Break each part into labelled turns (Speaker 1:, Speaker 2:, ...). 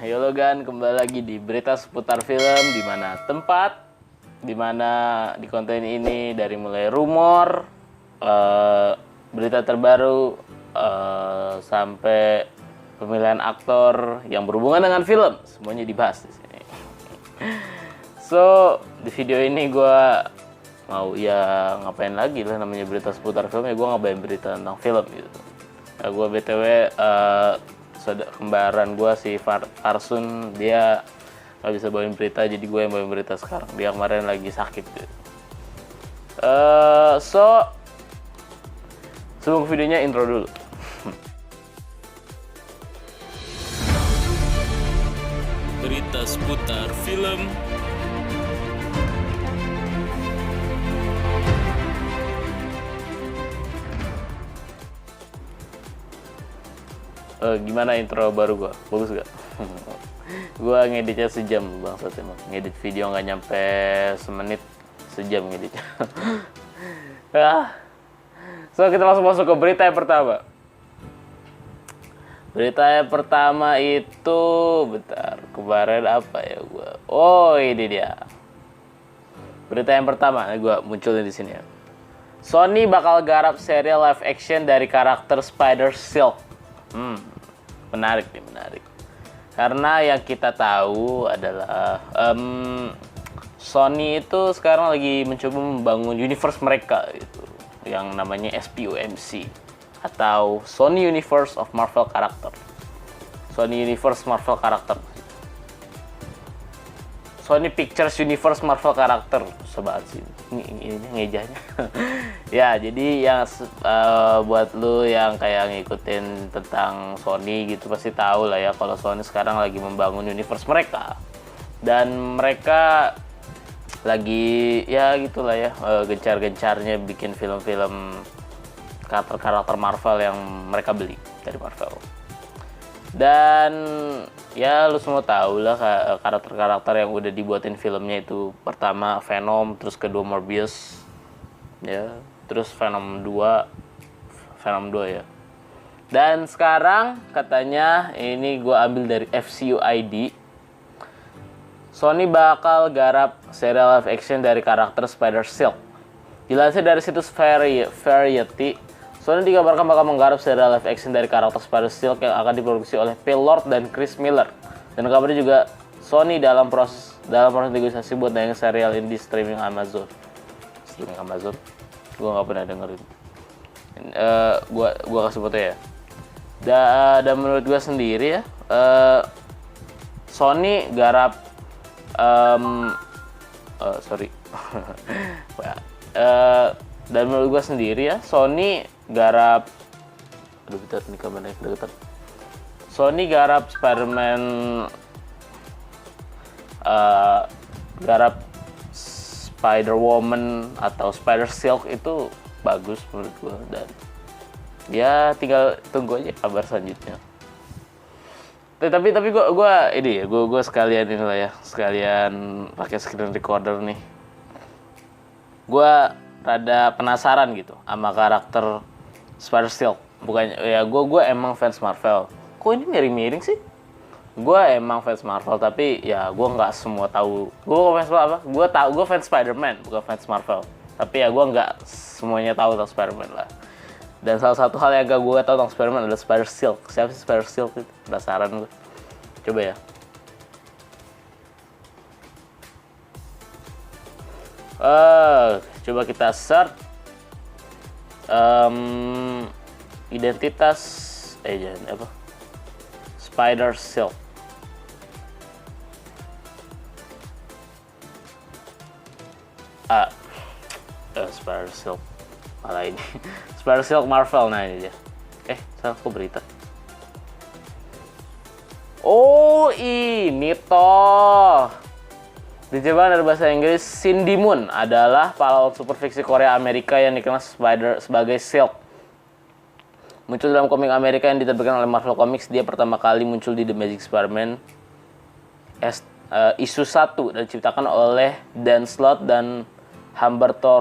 Speaker 1: Yolo Gan, kembali lagi di berita seputar film, di mana di mana di konten ini dari mulai rumor, berita terbaru, sampai pemilihan aktor yang berhubungan dengan film, semuanya dibahas di sini. So, di video ini gue mau ya ngapain lagi lah, namanya berita seputar film ya gue ngabain berita tentang film gitu. Gue BTW kembaran gue si Farsun, dia nggak bisa bawain berita, jadi gue yang bawain berita sekarang. Dia kemarin lagi sakit gitu. So sebelum videonya intro dulu.
Speaker 2: Berita seputar film.
Speaker 1: Gimana intro baru gue? Bagus gak? Gue ngeditnya sejam bangsat emang. Ngedit video nggak nyampe semenit, sejam ngeditnya. So kita langsung masuk ke berita yang pertama. Berita yang pertama itu, bentar, kemarin apa ya gue? Oh, ini dia. Berita yang pertama, gue munculin di sini ya. Sony bakal garap serial live action dari karakter Spider-Silk. Menarik nih, menarik. Karena yang kita tahu adalah Sony itu sekarang lagi mencoba membangun universe mereka gitu, yang namanya SPUMC atau Sony Universe of Marvel Character. Sony Universe Marvel Character. Sony Pictures Universe Marvel Character. Sobat sih ini ngejanya. Ya, jadi yang buat lu yang kayak ngikutin tentang Sony gitu pasti tahu lah ya kalau Sony sekarang lagi membangun universe mereka. Dan mereka lagi ya gitulah ya, gencar-gencarnya bikin film-film karakter-karakter Marvel yang mereka beli dari Marvel. Dan ya lu semua tahu lah karakter-karakter yang udah dibuatin filmnya itu. Pertama Venom, terus kedua Morbius, ya, terus Venom 2 ya. Dan sekarang katanya ini gue ambil dari FCU ID. Sony bakal garap serial live action dari karakter Spider-Silk. Dilansir dari situs Variety, Sony dikabarkan bakal menggarap serial live action dari karakter Spider-Silk yang akan diproduksi oleh Phil Lord dan Chris Miller. Dan kabarnya juga Sony dalam proses negosiasi buat nayangin serial ini di streaming Amazon. Gue nggak pernah dengerin. Gue kasih foto ya. Dan menurut gue sendiri ya, Sony garap dan menurut gue sendiri ya, Sony garap Sony garap Spider-Man, garap Spider-Woman atau Spider-Silk itu bagus menurut gue. Dan ya tinggal tunggu aja kabar selanjutnya. Tapi gue sekalian inilah ya, sekalian pakai screen recorder nih. Gue rada penasaran gitu sama karakter Spider-Silk. Bukannya ya, gue emang fans Marvel. Kok ini miring-miring sih? Gue emang fans Marvel, tapi ya gue nggak semua tahu. Gue fans apa? Gue fans Spider-Man, bukan fans Marvel. Tapi ya gue nggak semuanya tahu tentang Spider-Man lah. Dan salah satu hal yang gak gue tahu tentang Spider-Man adalah Spider-Silk. Siapa sih Spider-Silk itu? Penasaran gue. Coba ya. Coba kita search identitas jangan apa, Spider-Silk. Spider-Silk malah ini. Spider-Silk Marvel, nah ini dia. Salah kok berita. Oh, ini toh. Diterjemahkan dari bahasa Inggris, Cindy Moon adalah pahlawan super fiksi Korea Amerika yang dikenal sebagai Silk. Muncul dalam komik Amerika yang diterbitkan oleh Marvel Comics, dia pertama kali muncul di The Amazing Spider-Man isu 1 dan diciptakan oleh Dan Slott dan Humberto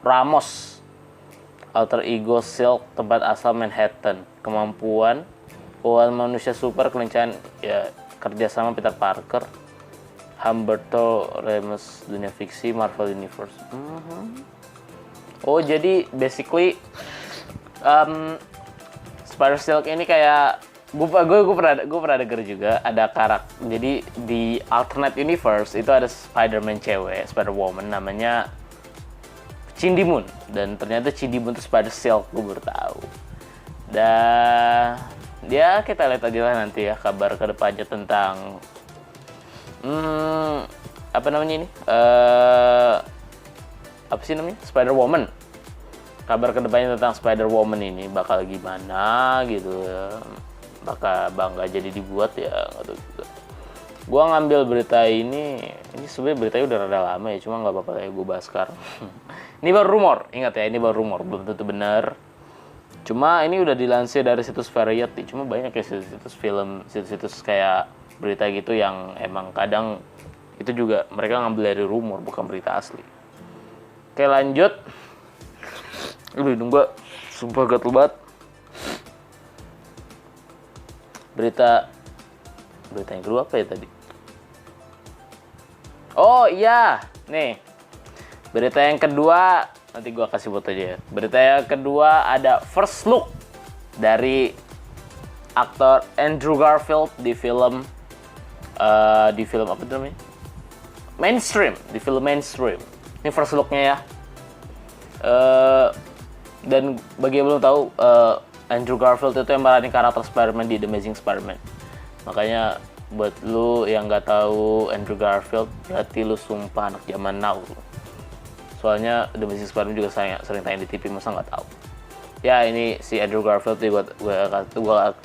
Speaker 1: Ramos. Alter ego Silk, tempat asal Manhattan. Kemampuan Keuangan manusia super kelincahan ya kerjasama Peter Parker, Humberto Ramos dunia fiksi Marvel Universe. Oh jadi basically Spider Silk ini kayak gue pernah denger juga ada karakter. Jadi di alternate universe itu ada Spider-Man cewek, Spider-Woman namanya Cindy Moon, dan ternyata Cindy Moon itu Spider Silk, gue baru tahu. Dan ya kita lihat aja lah nanti ya kabar kedepannya tentang apa namanya ini apa sih namanya Spider-Woman. Kabar kedepannya tentang Spider-Woman ini bakal gimana gitu ya. Bakal nggak jadi dibuat ya nggak tahu juga. Gua ngambil berita ini sebenarnya beritanya udah rada lama ya, cuma nggak apa-apa ya gue bahas sekarang. Ini baru rumor, ingat ya ini baru rumor, belum tentu benar. Cuma ini udah dilansir dari situs Variety, cuma banyak ya situs film, situs kayak berita gitu yang emang kadang itu juga mereka ngambil dari rumor bukan berita asli. Oke lanjut. Hidung gua sumpah gatel banget. Berita yang kedua apa ya tadi? Oh iya, nih. Berita yang kedua nanti gua kasih foto aja ya. Berita yang kedua ada first look dari aktor Andrew Garfield di film apa namanya? Di film Mainstream. Ini first looknya ya. Dan bagi yang belum tahu, Andrew Garfield itu yang meranin karakter Spider-Man di The Amazing Spider-Man. Makanya buat lu yang nggak tahu Andrew Garfield, berarti lu sumpah anak zaman now. Soalnya The Amazing Spider-Man juga sering tayang di TV, masa nggak tahu. Ya ini si Andrew Garfield, gue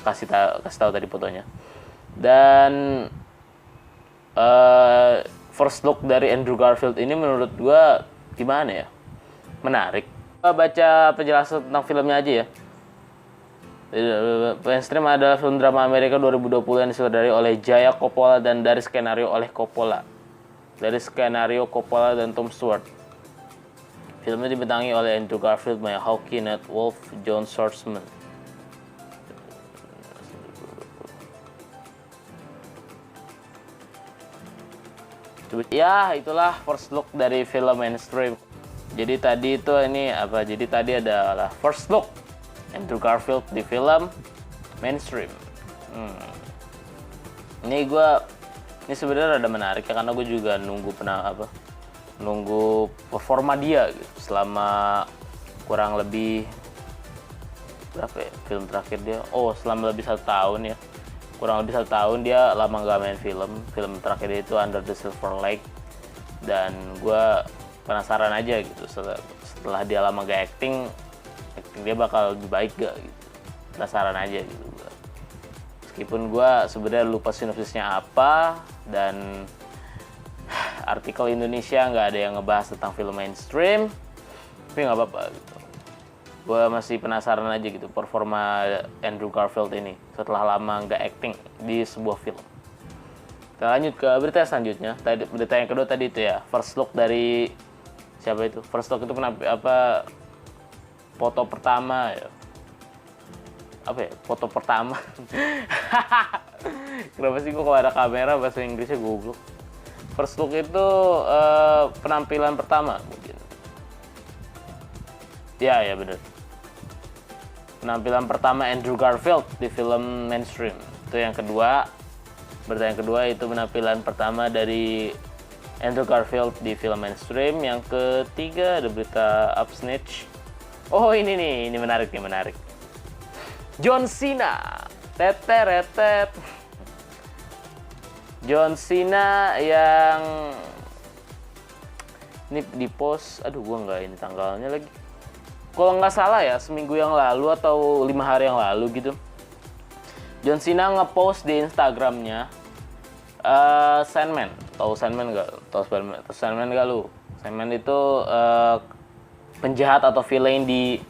Speaker 1: kasih tahu tadi fotonya. Dan first look dari Andrew Garfield ini menurut gue gimana ya? Menarik. Baca penjelasan tentang filmnya aja ya. Mainstream adalah film drama Amerika 2020 yang disutradarai oleh Jaya Coppola dan dari skenario Coppola dan Tom Stewart. Filmnya dibintangi oleh Andrew Garfield, Maya Hawke, Nat Wolff, John Schwartzman. Ya, itulah first look dari film Mainstream. Jadi tadi itu ini apa? Jadi tadi adalah first look Andrew Garfield di film Mainstream. Ini sebenarnya rada menarik ya, karena gue juga nunggu performa dia gitu selama kurang lebih berapa ya film terakhir dia? Selama lebih 1 tahun ya. Kurang lebih 1 tahun dia lama nggak main film. Film terakhir dia itu Under the Silver Lake, dan gue penasaran aja gitu setelah dia lama gak acting dia bakal lebih baik gak gitu. Penasaran aja gitu gua. Meskipun gue sebenarnya lupa sinopsisnya apa, dan artikel Indonesia nggak ada yang ngebahas tentang film Mainstream, tapi nggak apa-apa gitu. Gue masih penasaran aja gitu performa Andrew Garfield ini setelah lama nggak acting di sebuah film. Kita lanjut ke berita selanjutnya. Berita yang kedua tadi itu ya, first look dari siapa itu? First look itu foto pertama ya. Apa ya? Foto pertama. Kenapa sih gue kalau ada kamera bahasa Inggrisnya goblok. First look itu penampilan pertama mungkin. Ya benar. Penampilan pertama Andrew Garfield di film Mainstream. Itu yang kedua. Berita yang kedua itu penampilan pertama dari Andrew Garfield di film Mainstream. Yang ketiga ada berita Upsnatch. Ini menarik. John Cena. Teteretet. John Cena yang ini di post, gua nggak ini tanggalnya lagi. Kalau nggak salah ya seminggu yang lalu atau 5 hari yang lalu gitu. John Cena nge-post di Instagramnya Sandman. Tahu Sandman nggak? Tahu Sandman nggak lu? Sandman itu penjahat atau villain di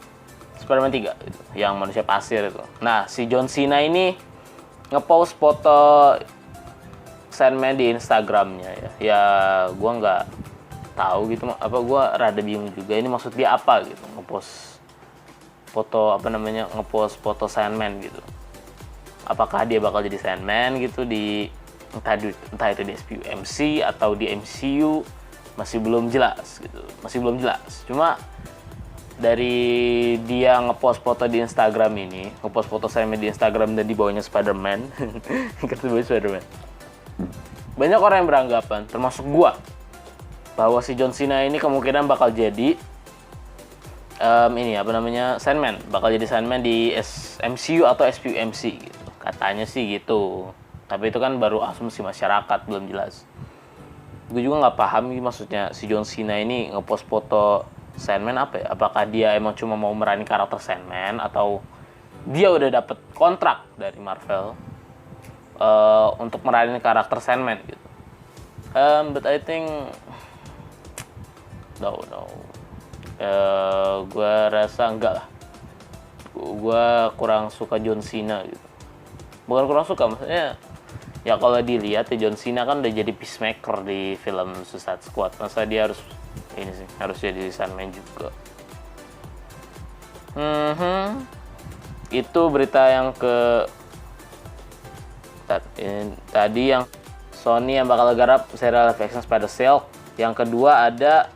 Speaker 1: Spider-Man 3 gitu, yang manusia pasir itu. Nah, si John Cena ini nge-post foto Sandman di Instagramnya ya. Ya, gua nggak tahu gitu, gua rada bingung juga ini maksud dia apa gitu, nge-post foto Sandman gitu. apakah dia bakal jadi Sandman gitu di entah itu di SPUMC atau di MCU, masih belum jelas gitu, masih belum jelas. Cuma dari dia ngepost foto di Instagram ini, ngepost foto Sandman di Instagram dan di bawahnya Spider-Man, ketemu Spider-Man. Banyak orang yang beranggapan, termasuk gua, bahwa si John Cena ini kemungkinan bakal jadi Sandman, bakal jadi Sandman di MCU atau SPUMC gitu. Katanya sih gitu. Tapi itu kan baru asumsi masyarakat, belum jelas. Gue juga nggak paham maksudnya si John Cena ini ngepost foto Sandman apa ya? Apakah dia emang cuma mau meranin karakter Sandman atau dia udah dapet kontrak dari Marvel untuk meranin karakter Sandman gitu. But I think no. Gue rasa enggak lah. Gue kurang suka John Cena gitu. Bukan kurang suka, maksudnya ya kalau dilihat ya John Cena kan udah jadi peacemaker di film Suicide Squad. Masa dia harus harus jadi Sandman juga. Itu berita yang tadi yang Sony yang bakal garap serial live action Spider-Silk. Yang kedua ada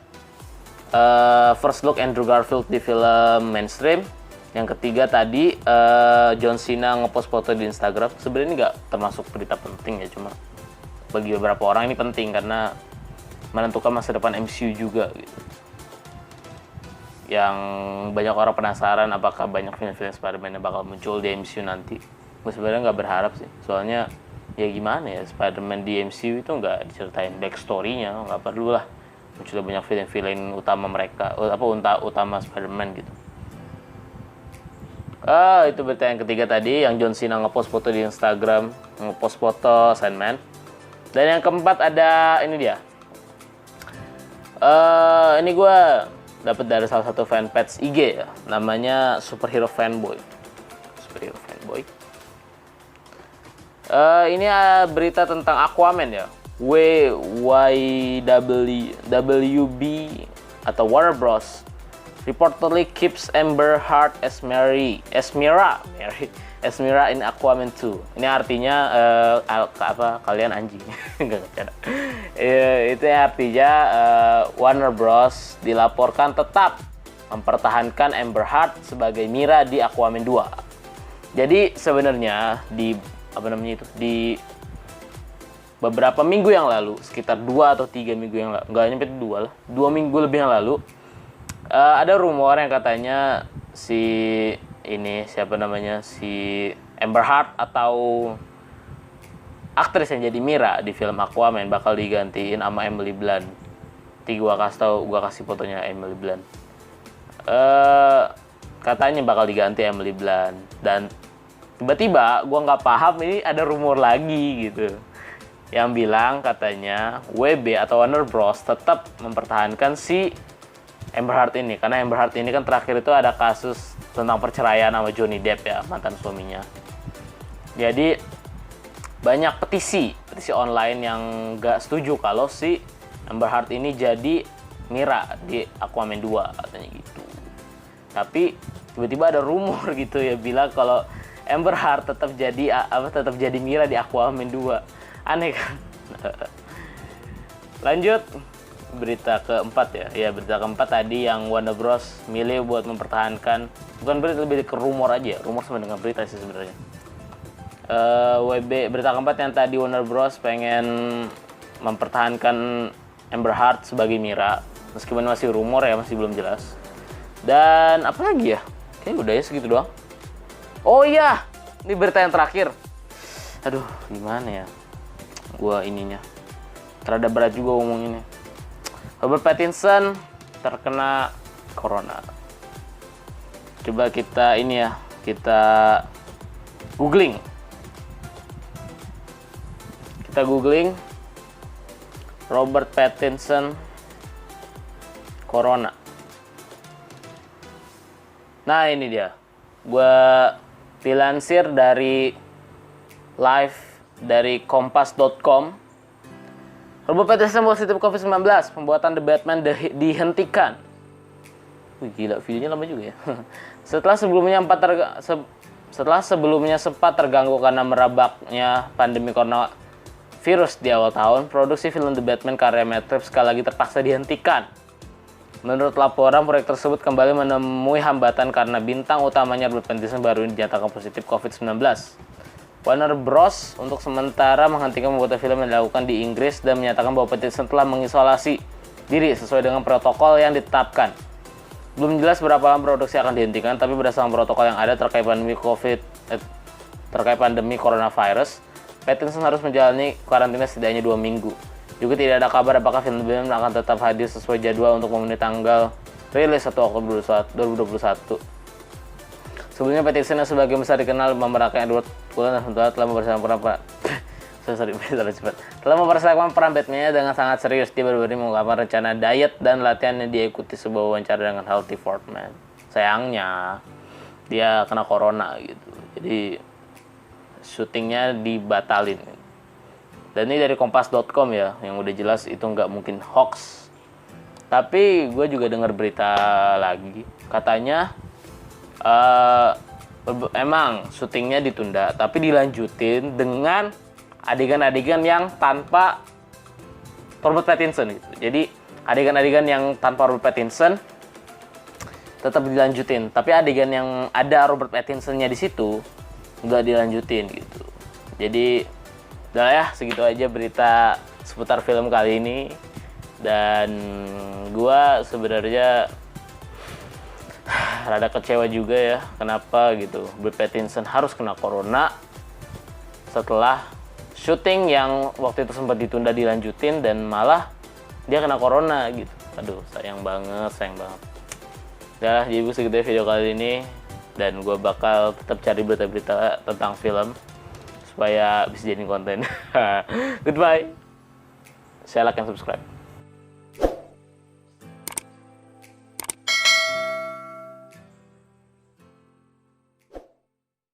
Speaker 1: first look Andrew Garfield di film mainstream. Yang ketiga tadi John Cena ngepost foto di Instagram. Sebenarnya ini nggak termasuk berita penting ya, cuma bagi beberapa orang ini penting karena menentukan masa depan MCU juga gitu. Yang banyak orang penasaran apakah banyak film-film Spider-Man yang bakal muncul di MCU nanti. Gue sebenarnya nggak berharap sih, soalnya ya gimana ya, Spider-Man di MCU itu nggak diceritain backstory-nya, nggak perlu lah. Sudah banyak film-film utama mereka, utama Spider-Man gitu. Itu berita yang ketiga tadi, yang John Cena ngepost foto di Instagram, ngepost foto Sandman. Dan yang keempat ada ini dia. Ini gue dapat dari salah satu fanpage IG ya, namanya Superhero Fanboy. Ini berita tentang Aquaman ya. WYWB atau Warner Bros. Reportedly keeps Amber Heard as Esmera in Aquaman 2. Ini artinya kalian anjing. Enggak ada. Itu artinya Warner Bros dilaporkan tetap mempertahankan Amber Heard sebagai Mera di Aquaman 2. Jadi sebenarnya di beberapa minggu yang lalu, sekitar 2 atau 3 minggu yang lalu, nggak nyampe 2 lah, 2 minggu lebih yang lalu, ada rumor yang katanya si Amber Heard atau aktris yang jadi Mera di film Aquaman bakal digantiin sama Emily Blunt. Nanti gua kasih fotonya Emily Blunt. Katanya bakal diganti Emily Blunt, dan tiba-tiba gua nggak paham, ini ada rumor lagi gitu yang bilang katanya WB atau Warner Bros tetap mempertahankan si Amber Heard ini, karena Amber Heard ini kan terakhir itu ada kasus tentang perceraian sama Johnny Depp ya, mantan suaminya. Jadi banyak petisi online yang gak setuju kalau si Amber Heard ini jadi Mera di Aquaman 2 katanya gitu. Tapi tiba-tiba ada rumor gitu ya bilang kalau Amber Heard tetap jadi Mera di Aquaman 2. Aneh kan? Lanjut berita keempat ya. Ya, berita keempat tadi yang Warner Bros milih buat mempertahankan, bukan berita, lebih ke rumor aja. Rumor sama dengan berita sih sebenarnya. Berita keempat yang tadi Warner Bros pengen mempertahankan Amber Heard sebagai Mera, meskipun masih rumor ya, masih belum jelas. Dan apa lagi ya? Kayaknya udah ya segitu doang. Oh iya, ini berita yang terakhir. Aduh, gimana ya? Gua ininya terada berat juga ngomonginnya. Robert Pattinson terkena corona. Coba kita googling. Kita googling Robert Pattinson corona. Nah, ini dia. Gua dilansir dari live dari kompas.com. Robert Pattinson positif COVID-19, pembuatan The Batman dihentikan. Wih, gila, videonya lama juga ya. Setelah sebelumnya Setelah sebelumnya sempat terganggu karena merebaknya pandemi coronavirus di awal tahun, produksi film The Batman karya Matt Reeves sekali lagi terpaksa dihentikan. Menurut laporan, proyek tersebut kembali menemui hambatan karena bintang utamanya Robert Pattinson baru dinyatakan positif COVID-19. Warner Bros. Untuk sementara menghentikan pembuatan film yang dilakukan di Inggris dan menyatakan bahwa Pattinson telah mengisolasi diri sesuai dengan protokol yang ditetapkan. Belum jelas berapa lama produksi akan dihentikan, tapi berdasarkan protokol yang ada terkait pandemi coronavirus, Pattinson harus menjalani karantina setidaknya 2 minggu. Juga tidak ada kabar apakah film akan tetap hadir sesuai jadwal untuk memenuhi tanggal rilis 1 Oktober 2021. Sebelumnya Pattinson yang sebagian besar dikenal memerankan Edward Cullen telah mempersiapkan peran Batman dengan sangat serius. Dia baru-baru mengungkapkan rencana diet dan latihan yang dia ikuti sebuah wawancara dengan Healthy Fortman. Sayangnya dia kena corona gitu, jadi syutingnya dibatalin. Dan ini dari kompas.com ya, yang udah jelas itu nggak mungkin hoax. Tapi gue juga dengar berita lagi, katanya emang syutingnya ditunda, tapi dilanjutin dengan adegan-adegan yang tanpa Robert Pattinson gitu. Jadi adegan-adegan yang tanpa Robert Pattinson tetap dilanjutin, tapi adegan yang ada Robert Pattinson-nya di situ nggak dilanjutin gitu. Jadi udah ya, segitu aja berita seputar film kali ini. Dan gua sebenarnya rada kecewa juga ya, kenapa gitu Robert Pattinson harus kena corona setelah syuting yang waktu itu sempat ditunda dilanjutin dan malah dia kena corona gitu. Aduh, sayang banget. Udah, jadi segitu ya video kali ini, dan gue bakal tetap cari berita-berita tentang film supaya bisa jadi konten. Goodbye. Share, like, and subscribe.